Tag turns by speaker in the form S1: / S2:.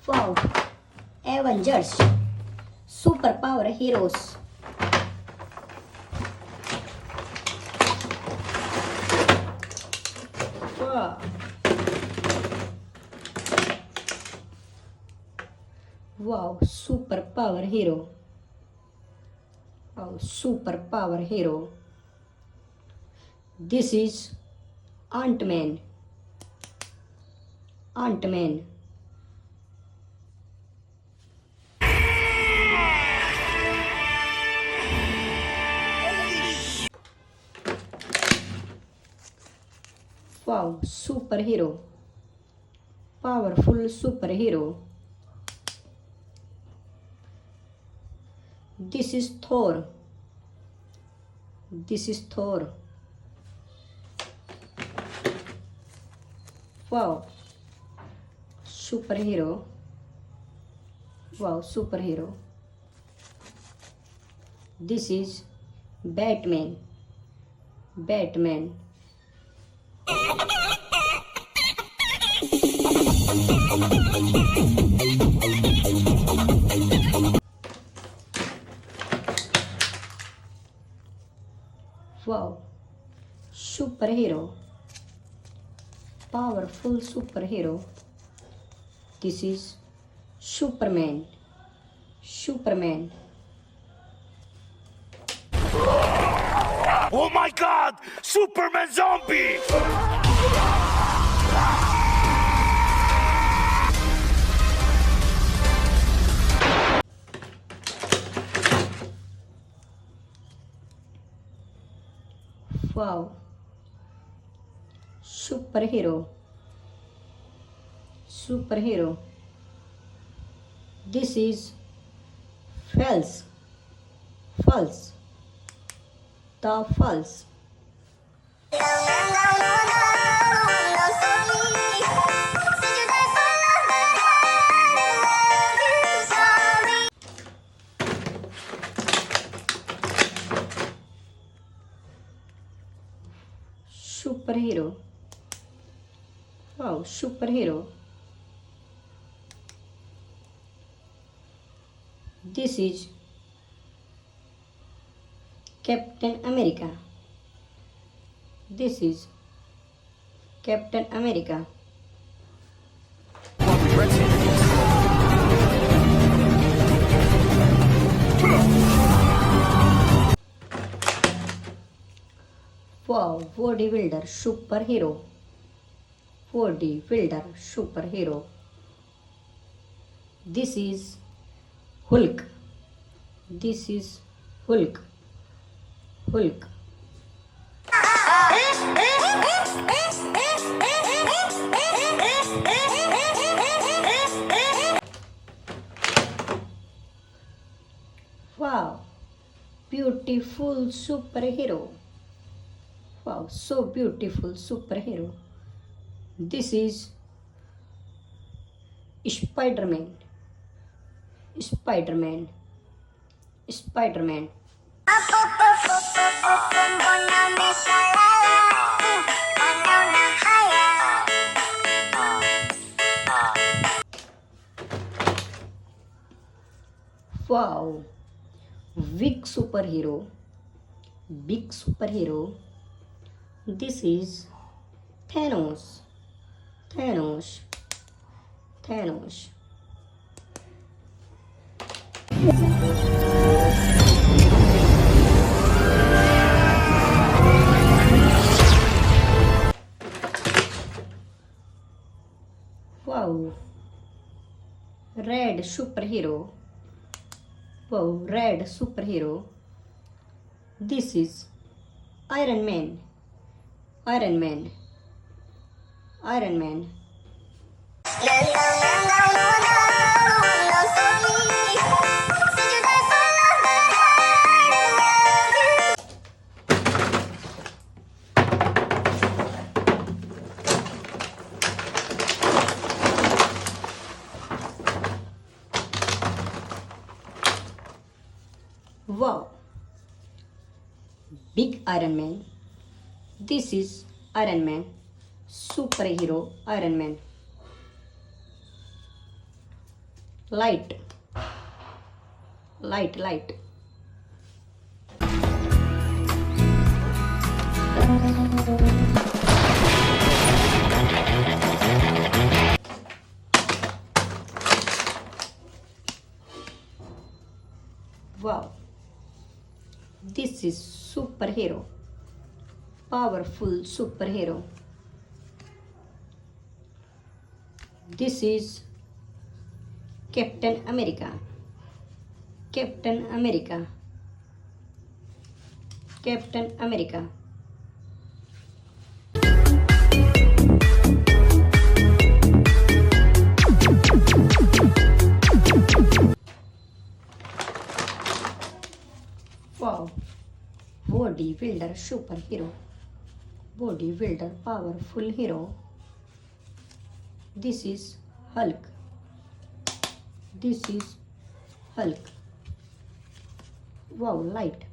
S1: Wow, Avengers, superpower heroes. Wow. Wow, superpower hero. Wow, superpower hero. This is Ant-Man. Ant-Man. Wow, superhero. Powerful superhero. This is Thor. This is Thor. Wow, superhero. Wow, superhero. This is Batman. Batman. Wow, superhero. Powerful superhero. This is Superman. Superman.
S2: Oh my god! Superman zombie!
S1: Wow, superhero. Superhero. This is false. False. The false. Superhero. Wow, superhero. This is Captain America. This is Captain America. Wow, bodybuilder superhero. Bodybuilder superhero. This is Hulk. This is Hulk. Hulk. Wow, beautiful superhero. Wow, so beautiful superhero. This is Spiderman. Spiderman. Spiderman. Wow, big superhero. Big superhero. This is Tanos. Tanos. Tanos. Wow, red superhero. Wow, red superhero. This is Iron Man. Iron Man. Iron Man. Wow, big Iron Man. This is Iron Man. Superhero Iron Man. light, light, light. Wow, this is superhero, powerful superhero. This is Captain America, Captain America, Captain America. Wow, bodybuilder superhero, bodybuilder powerful hero. This is Hulk, this is Hulk. Wow, light.